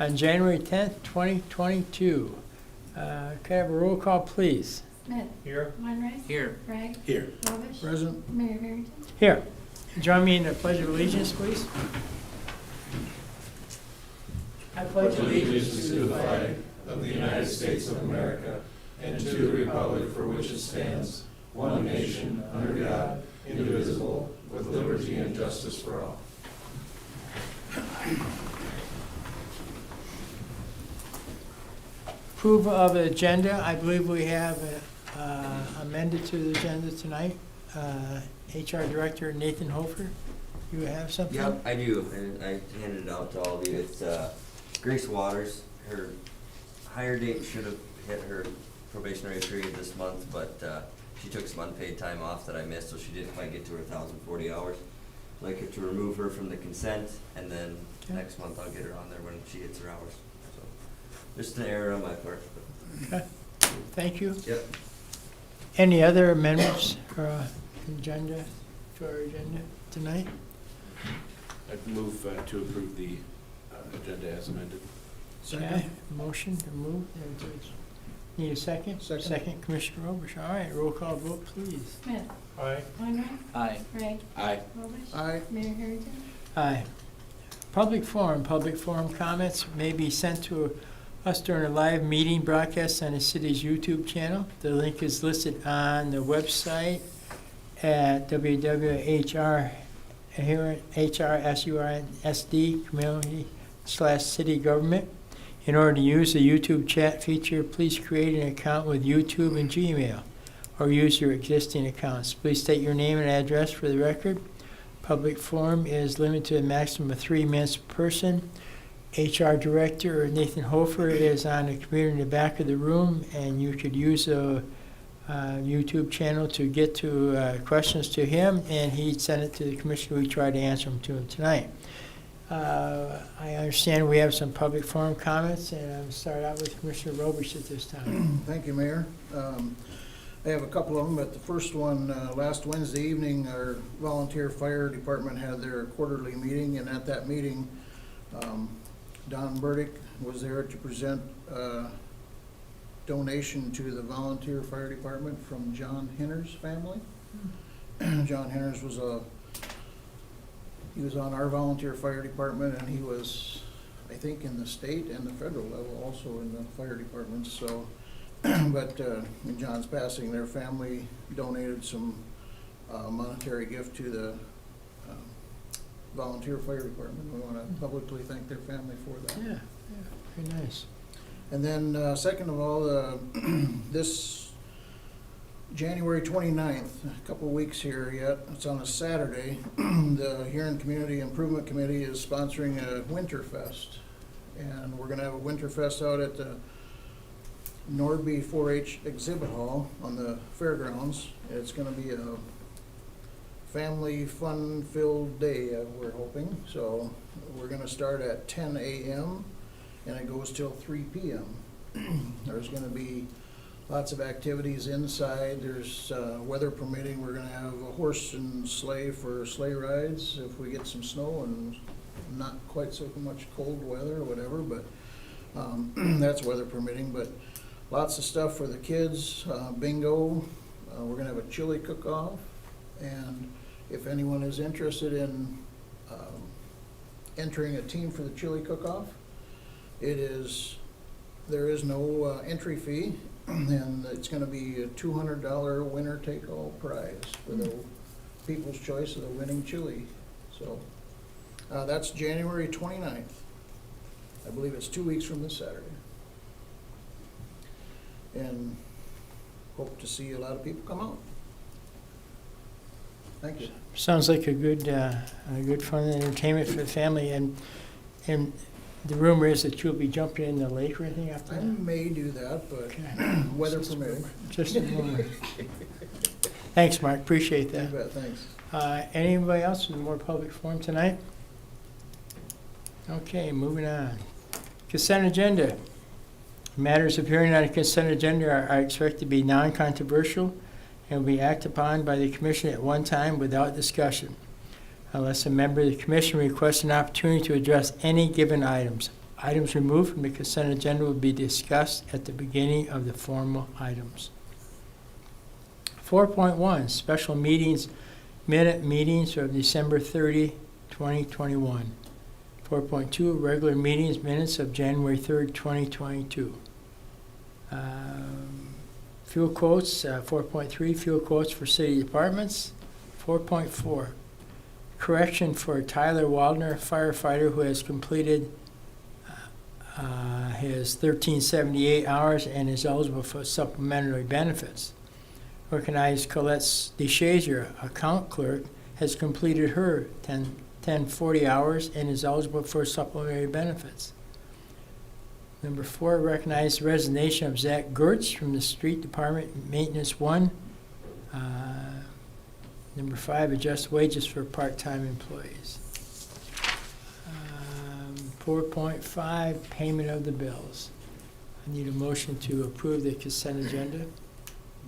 on January 10th, 2022. Could I have a roll call, please? Smith. Here. Weinreich. Here. Bragg. Here. Robish. Present. Mayor Harrington. Here. Join me in the Pledge of Allegiance, please. I pledge allegiance to the flag of the United States of America and to the republic for which it stands, one nation, under God, indivisible, with liberty and justice for all. Approval of the agenda. I believe we have amended to the agenda tonight. HR Director Nathan Hofer, you have something? Yep, I do, and I handed it out to all of you. It's Grace Waters. Her hire date should have hit her probationary period this month, but she took some unpaid time off that I missed, so she didn't quite get to her 1,040 hours. I'd like her to remove her from the consent, and then next month I'll get her on there when she hits her hours. So, just an error on my part. Okay. Thank you. Yep. Any other amendments for agenda, to our agenda tonight? I'd move to approve the agenda as amended. Okay, motion to move. Need a second? Second. Second, Commissioner Robish. All right, roll call vote, please. Smith. Aye. Weinreich. Aye. Bragg. Aye. Robish. Aye. Mayor Harrington. Aye. Public forum comments may be sent to us during a live meeting broadcast on the city's YouTube channel. The link is listed on the website at www.HRSURNSD community/city government. In order to use the YouTube chat feature, please create an account with YouTube and Gmail, or use your existing accounts. Please state your name and address for the record. Public forum is limited to a maximum of 3 minutes per person. HR Director Nathan Hofer is on the computer in the back of the room, and you could use a YouTube channel to get to questions to him, and he'd send it to the commissioner. We try to answer them to him tonight. I understand we have some public forum comments, and I'll start out with Commissioner Robish at this time. Thank you, Mayor. I have a couple of them, but the first one, last Wednesday evening, our volunteer fire department had their quarterly meeting, and at that meeting, Don Burdick was there to present a donation to the volunteer fire department from John Henner's family. John Henner's was he was on our volunteer fire department, and he was, I think, in the state and the federal level also in the fire department. So, but in John's passing, their family donated some monetary gift to the volunteer fire department. We want to publicly thank their family for that. Yeah, very nice. And then second of all, this January 29th, a couple of weeks here yet, it's on a Saturday, the Huron Community Improvement Committee is sponsoring a Winterfest. And we're going to have a Winterfest out at the Nordby 4-H exhibit hall on the fairgrounds. It's going to be a family fun-filled day, we're hoping. So we're going to start at 10 a.m. and it goes till 3 p.m. There's going to be lots of activities inside. There's weather permitting. We're going to have a horse and sleigh for sleigh rides if we get some snow and not quite so much cold weather or whatever, but that's weather permitting. But lots of stuff for the kids, bingo. We're going to have a chili cook-off, and if anyone is interested in entering a team for the chili cook-off, there is no entry fee, and it's going to be a $200 winner-take-all prize for the People's Choice of the winning chili. So that's January 29th. I believe it's 2 weeks from this Saturday. And hope to see a lot of people come out. Thank you. Sounds like a good fun entertainment for the family, and the rumor is that you'll be jumping in the lake or anything after I that? may do that, but Okay. weather Just a permitting. rumor. Just a rumor. Thanks, Mark, appreciate You that. bet, thanks. Anybody else with more public forum tonight? Okay, moving on. Consent agenda. Matters appearing on the consent agenda are expected to be non-controversial and will be acted upon by the commission at one time without discussion, unless a member of the commission requests an opportunity to address any given items. items removed from the consent agenda will be discussed at the beginning of the formal items. 4.1, special meetings, minute meetings of December 30, 2021. 4.2, regular meetings, minutes of January 3rd, 2022. Fuel quotes, 4.3, fuel quotes for city departments. 4.4, correction for Tyler Waldner, firefighter who has completed his 1378 hours and is eligible for supplementary benefits. Recognize Colette DeShazier, account clerk, has completed her 1040 hours and is eligible for supplementary benefits. Number 4, recognize the resignation of Zach Gertz from the Street Department Maintenance 1. Number 5, adjust wages for part-time employees. 4.5, payment of the bills. I need a motion to approve the consent agenda.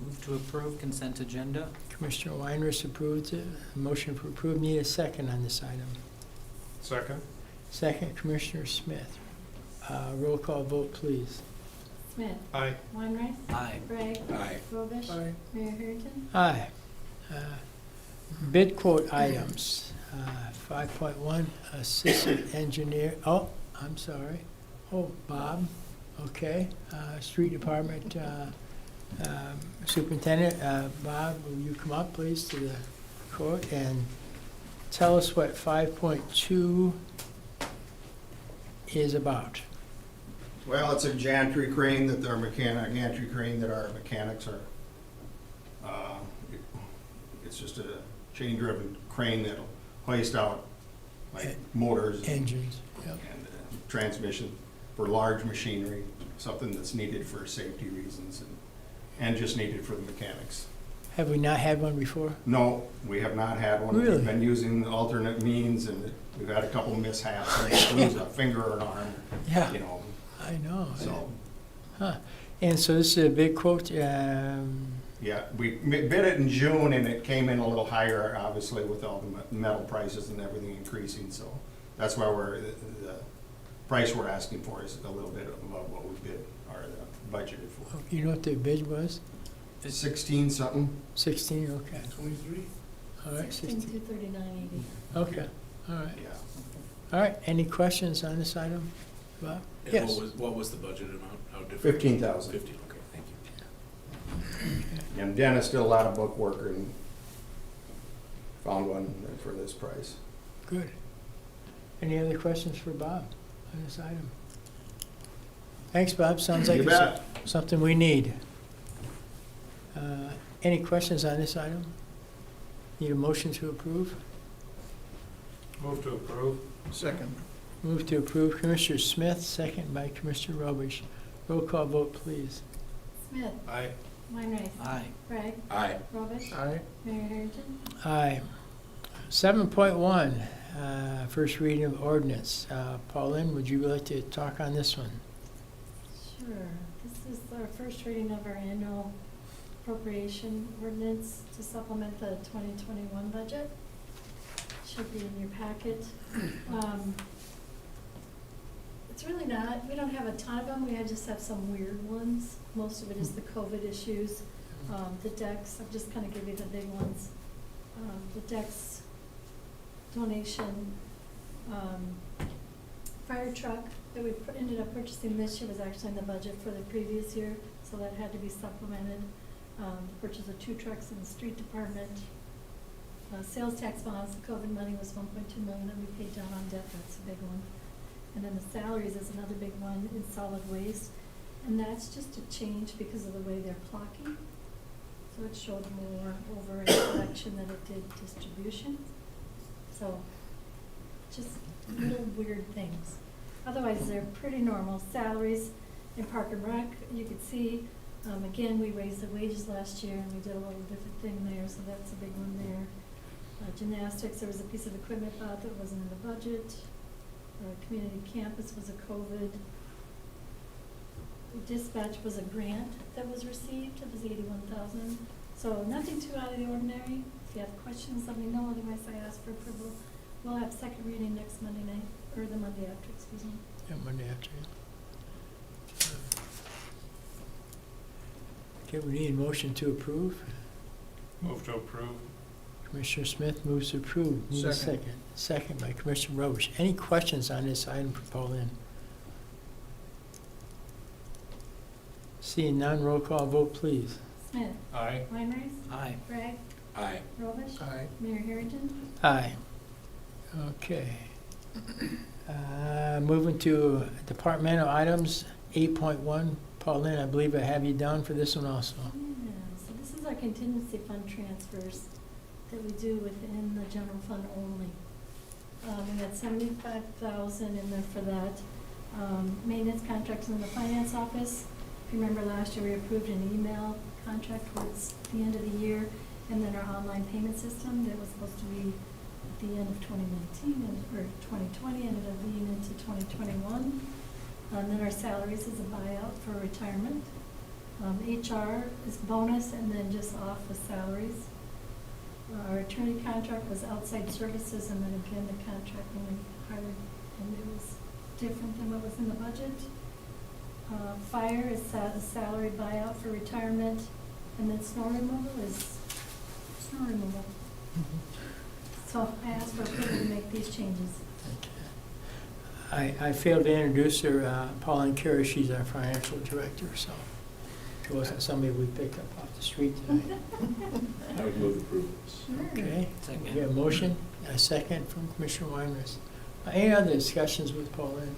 Move to approve consent agenda. Commissioner Weinrich approves it. Motion for approve. Need a second on this item. Second. Second, Commissioner Smith. Roll call vote, please. Smith. Aye. Weinreich. Aye. Bragg. Aye. Robish. Aye. Mayor Harrington. Aye. Bid quote items. 5.1, assistant engineer. Oh, I'm sorry. Oh, Bob. Okay. Street Department Superintendent. Bob, will you come up, please, to the quote and tell us what 5.2 is about? Well, it's a gantry crane that our gantry crane that our mechanics are, it's just a chain-driven crane that'll hoist out like motors Engines. Yep. and transmission for large machinery, something that's needed for safety reasons and just needed for the mechanics. Have we not had one before? No, we have not had one. Really? We've been using alternate means and we've had a couple mishaps, lose a finger or an arm, Yeah, you know, I know. so. Huh. And so this is a big quote. Yeah, we bid it in June and it came in a little higher, obviously, with all the metal prices and everything increasing, so that's why the price we're asking for is a little bit above what we bid or budgeted for. You know what the bid was? 16 something? 16, okay. 23? All right, 16. 239.80. Okay, all right. Yeah. All right, any questions on this item, Bob? And Yes. what was the budget amount? How different? 15,000. 15, okay, thank you. And Dennis did a lot of book work and found one for this price. Good. Any other questions for Bob on this item? Thanks, Bob. Sounds like You it's bet. something we need. Any questions on this item? Need a motion to approve? Move to approve. Second. Move to approve Commissioner Smith, second by Commissioner Robish. Roll call vote, please. Smith. Aye. Weinreich. Aye. Bragg. Aye. Robish. Aye. Mayor Harrington. Aye. 7.1, first reading of ordinance. Pauline, would you like to talk on this one? Sure. This is our first reading of our annual appropriation ordinance to supplement the 2021 budget. Should be in your packet. It's really not, we don't have a ton of them, just have some weird ones. Most of it is the COVID issues. The decks, I'll just kind of give you the big ones. The decks donation, fire truck that we ended up purchasing this year was actually in the budget for the previous year, so that had to be supplemented. Purchase of 2 trucks in the street department. Sales tax bonds, the COVID money was 1.2 million that we paid down on debt, that's a big one. And then the salaries is another big one in solid waste, and that's just a change because of the way they're clocking. So it showed more over in collection than it did distribution. So just little weird things. Otherwise, they're pretty normal. Salaries in Park and Rec, you could see, again, we raised the wages last year and we did a little different thing there, so that's a big one there. Gymnastics, there was a piece of equipment bought that wasn't in the budget. Community campus was a COVID. Dispatch was a grant that was received, it was $81,000. So nothing too out of the ordinary. If you have questions, let me know, otherwise I ask for approval. We'll have second reading next Monday night, or the Monday after, excuse me. Yeah, Monday afternoon. Okay, we need a motion to approve. Move to approve. Commissioner Smith moves to approve. Need a Second. second. Second by Commissioner Roach. Any questions on this item for Pauline? Seeing none, roll call vote, please. Smith, Aye. Weinreich, Aye. Bragg, Aye. Robish, Aye. Mayor Harrington. Aye. Okay. Moving to departmental items, 8.1. Pauline, I believe I have you down for this one also. Yeah, so this is our contingency fund transfers that we do within the general fund only. We had 75,000 in there for that. Maintenance contracts in the finance office. If you remember last year, we approved an email contract towards the end of the year, and then our online payment system that was supposed to be at the end of 2019 or 2020, ended up being into 2021. And then our salaries is a buyout for retirement. HR is bonus and then just off with salaries. Our attorney contract was outside services, and then again, the contract when we hired, and it was different than what was in the budget. Fire is a salary buyout for retirement, and then snow removal is snow removal. So I asked for approval to make these changes. I failed to introduce her, Pauline Carey, she's our financial director, so it wasn't somebody we picked up off the street tonight. I would move approval. Sure. Okay, Second. we have a motion, a second from Commissioner Weinrich. Any other discussions with Pauline?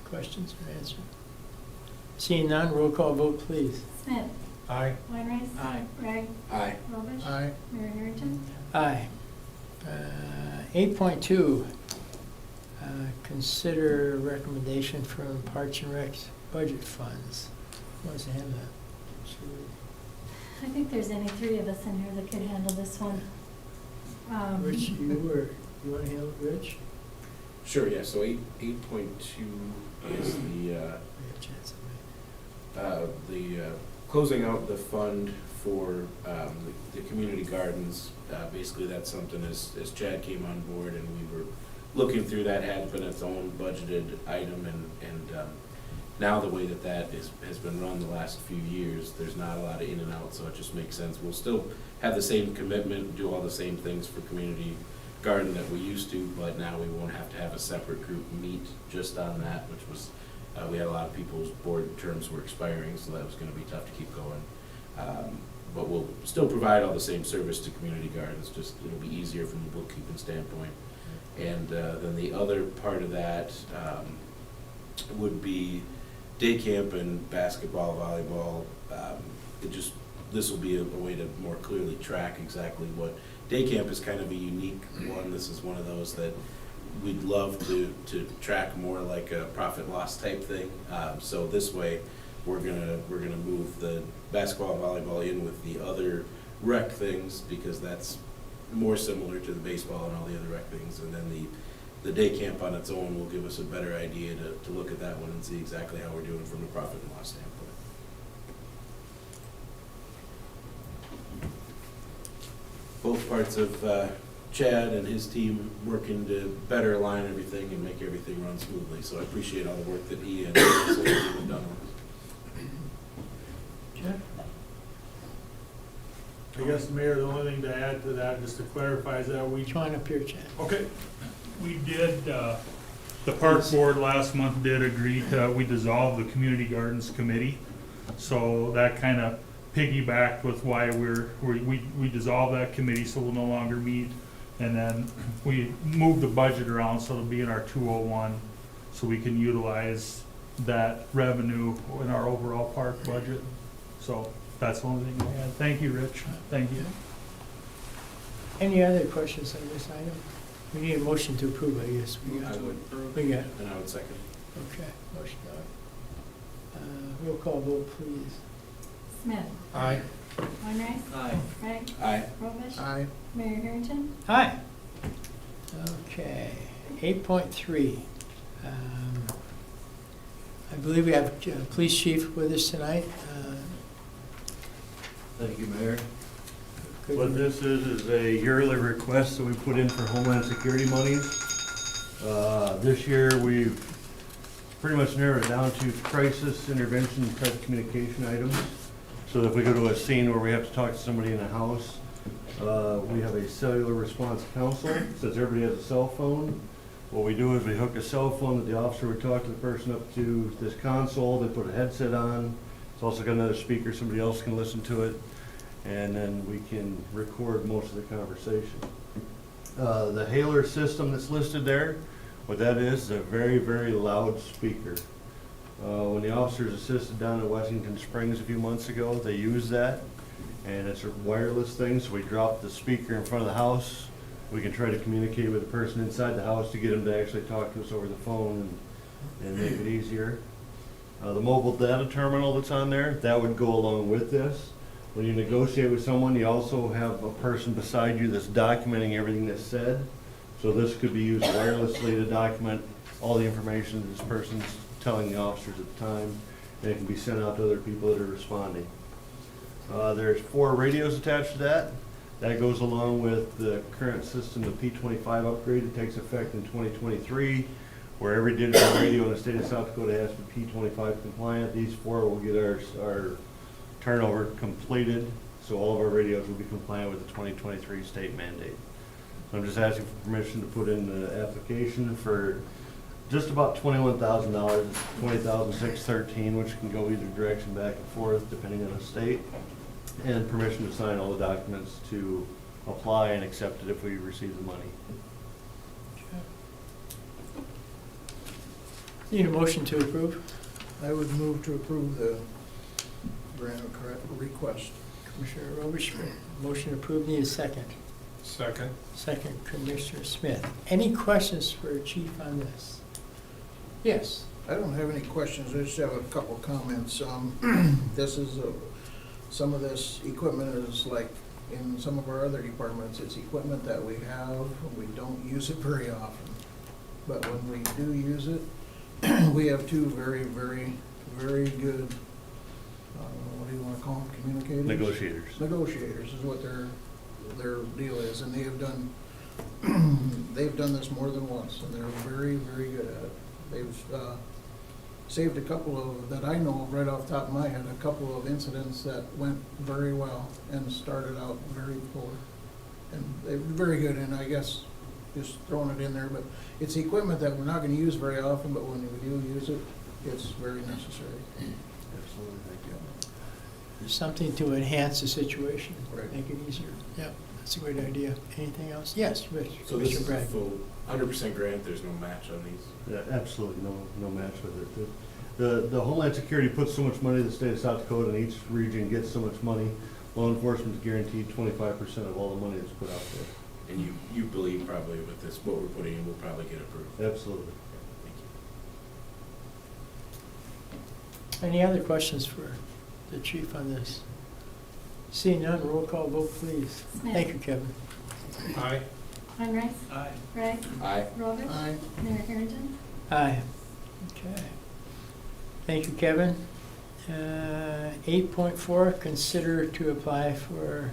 Questions or answers? Seeing none, roll call vote, please. Smith, Aye. Weinreich. Aye. Bragg, Aye. Robish. Aye. Mayor Harrington. Aye. 8.2, consider recommendation from Parks and Rec's budget funds. Who wants to handle that? Should I think there's any three of us in here that could handle this one. we- Rich, you want to handle it, Rich? Sure, yeah, so 8.2 is We have a chance of the closing out the fund for the community gardens. Basically, that's something as Chad came on board and we were looking through, that had been its own budgeted item, and now the way that has been run the last few years, there's not a lot of in and out, so it just makes sense. We'll still have the same commitment, do all the same things for community garden that we used to, but now we won't have to have a separate group meet just on that, which was, we had a lot of people's board terms were expiring, so that was gonna be tough to keep going. But we'll still provide all the same service to community gardens, just it'll be easier from a bookkeeping standpoint. And then the other part of that would be day camp and basketball, volleyball. This will be a way to more clearly track exactly what, day camp is kind of a unique one. This is one of those that we'd love to track more like a profit loss type thing. So this way, we're gonna move the basketball and volleyball in with the other rec things, because that's more similar to the baseball and all the other rec things. And then the day camp on its own will give us a better idea to look at that one and see exactly how we're doing from a profit and loss standpoint. Both parts of Chad and his team working to better align everything and make everything run smoothly. So I appreciate all the work that he and his whole team have done on this. Jeff? I guess, Mayor, the only thing to add to that, just to clarify, is that we, Come on up here, Chad. okay, we did, the park board last month did agree to, we dissolved the community gardens committee. So that kind of piggybacked with why we dissolved that committee, so we'll no longer meet. And then we moved the budget around, so it'll be in our 201, so we can utilize that revenue in our overall park budget. So that's the only thing I had. Thank you, Rich. Thank you. Any other questions on this item? We need a motion to approve, I guess. We got, I would, we got, and I would second. okay, motion on. Roll call vote, please. Smith, Aye. Weinreich, Aye. Bragg, Aye. Robish. Aye. Mayor Harrington. Aye. Okay, 8.3. I believe we have Police Chief with us tonight. Thank you, Mayor. Good- What this is a yearly request that we put in for Homeland Security monies. This year, we've pretty much narrowed it down to crisis intervention type communication items. So if we go to a scene where we have to talk to somebody in a house, we have a cellular response council, since everybody has a cell phone. What we do is we hook a cell phone that the officer would talk to the person up to this console, they put a headset on. It's also got another speaker, somebody else can listen to it, and then we can record most of the conversation. The hailer system that's listed there, what that is a very, very loud speaker. When the officers assisted down in Washington Springs a few months ago, they used that, and it's a wireless thing, so we drop the speaker in front of the house. We can try to communicate with the person inside the house to get them to actually talk to us over the phone and make it easier. The mobile data terminal that's on there, that would go along with this. When you negotiate with someone, you also have a person beside you that's documenting everything that's said. So this could be used wirelessly to document all the information that this person's telling the officers at the time, and it can be sent out to other people that are responding. There's 4 radios attached to that. That goes along with the current system, the P25 upgrade that takes effect in 2023, where every digital radio in the state of South Dakota has to be P25 compliant. These 4 will get our turnover completed, so all of our radios will be compliant with the 2023 state mandate. So I'm just asking for permission to put in the application for just about $21,000. It's $20,613, which can go either direction back and forth depending on the state, and permission to sign all the documents to apply and accept it if we receive the money. Need a motion to approve? I would move to approve the grant request. Commissioner Roberts, motion approved. Need a second. Second. Second, Commissioner Smith. Any questions for Chief on this? Yes. I don't have any questions, I just have a couple comments. This is, some of this equipment is like in some of our other departments, it's equipment that we have, we don't use it very often. But when we do use it, we have 2 very, very, very good, what do you wanna call them, communicators? Negotiators. Negotiators is what their deal is, and they have done, they've done this more than once, and they're very, very good at it. They've saved a couple of, that I know of right off the top of my head, a couple of incidents that went very well and started out very poor. And they're very good, and I guess just throwing it in there, but it's equipment that we're not gonna use very often, but when we do use it, it's very necessary. Absolutely, thank you. Something to enhance the situation, Right. make it easier. Yep, that's a great idea. Anything else? Yes, Rich. So this Commissioner is a Bragg. full 100% grant, there's no match on these? Yeah, absolutely, no match with it. The Homeland Security puts so much money in the state of South Dakota, and each region gets so much money. Law enforcement's guaranteed 25% of all the money that's put out there. And you believe probably with this, what we're putting in, we'll probably get approved? Absolutely. Thank you. Any other questions for the chief on this? Seeing none, roll call vote, please. Smith. Thank you, Kevin. Aye. Hunrice. Aye. Bragg. Aye. Roberts. Aye. Mayor Harrington. Aye. Okay. Thank you, Kevin. 8.4, consider to apply for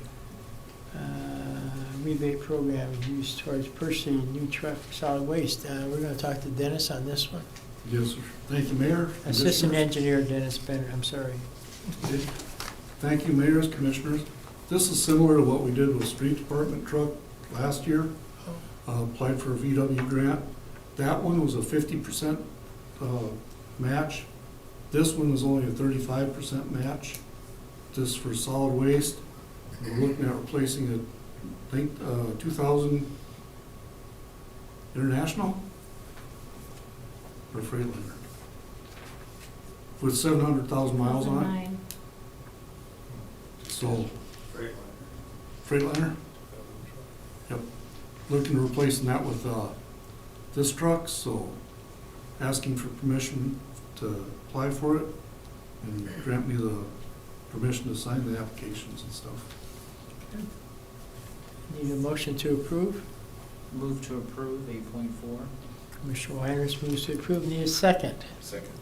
rebate program used towards purchasing new truck for solid waste. We're going to talk to Dennis on this one. Yes, sir. Thank you, Mayor. Assistant Commissioners. Engineer Dennis Bennett, I'm sorry. Thank you, Mayors, Commissioners. This is similar to what we did with Street Department truck last year. Applied for a VW grant. That one was a 50% match. This one is only a 35% match. This for solid waste. We're looking at replacing a, I think, 2000 International or Freightliner with 700,000 miles on it. 2009. So, Freightliner? Yep. Looking to replacing that with this truck, so asking for permission to apply for it and grant me the permission to sign the applications and stuff. Need a motion to approve? Move to approve 8.4. Commissioner Weiners moves to approve. Need a second? Second.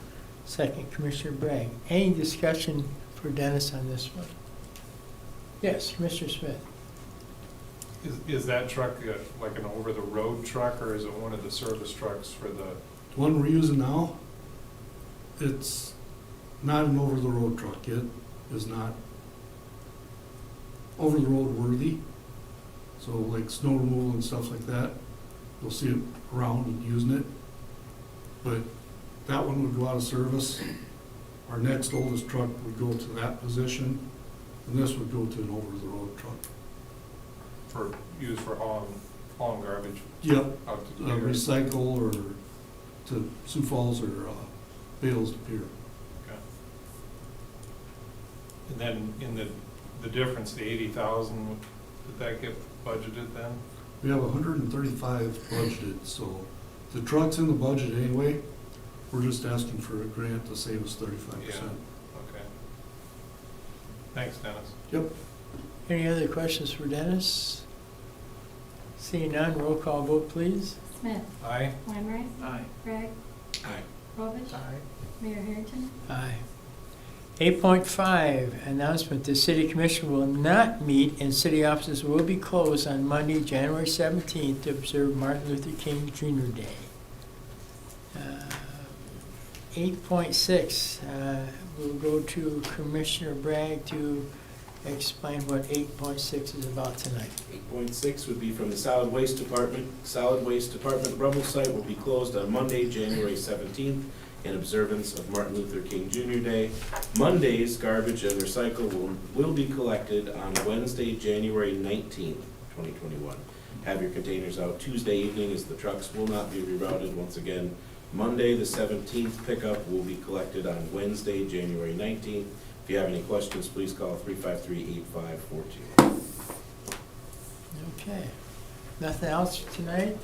Second, Commissioner Bragg. Any discussion for Dennis on this one? Yes, Commissioner Smith. Is that truck like an over-the-road truck, or is it one of the service trucks for the? The one we're using now it's not an over-the-road truck. It is not over-the-road worthy. So like snow removal and stuff like that, you'll see it around and using it. But that one would go out of service. Our next oldest truck would go to that position, and this would go to an over-the-road truck. Used for hauling garbage Yep, out to Pier. recycle or to Sioux Falls or Bales to Pier. Okay. And then in the difference, the 80,000, did that get budgeted then? We have 135 budgeted, so the truck's in the budget anyway. We're just asking for a grant to save us 35%. Okay. Thanks, Dennis. Yep. Any other questions for Dennis? Seeing none, roll call vote, please. Smith, Aye. Wainwright, Aye. Bragg, Aye. Rovich, Aye. Mayor Harrington. Aye. 8.5, announcement, the city commission will not meet and city offices will be closed on Monday, January 17th to observe Martin Luther King Jr. Day. 8.6, we'll go to Commissioner Bragg to explain what 8.6 is about tonight. 8.6 would be from the Solid Waste Department. Solid Waste Department Rummel site will be closed on Monday, January 17th, in observance of Martin Luther King Jr. Day. Monday's garbage and recycle will be collected on Wednesday, January 19th, 2021. Have your containers out Tuesday evening as the trucks will not be rerouted. Once again, Monday, the 17th pickup will be collected on Wednesday, January 19th. If you have any questions, please call 353-8542. Okay. Nothing else tonight?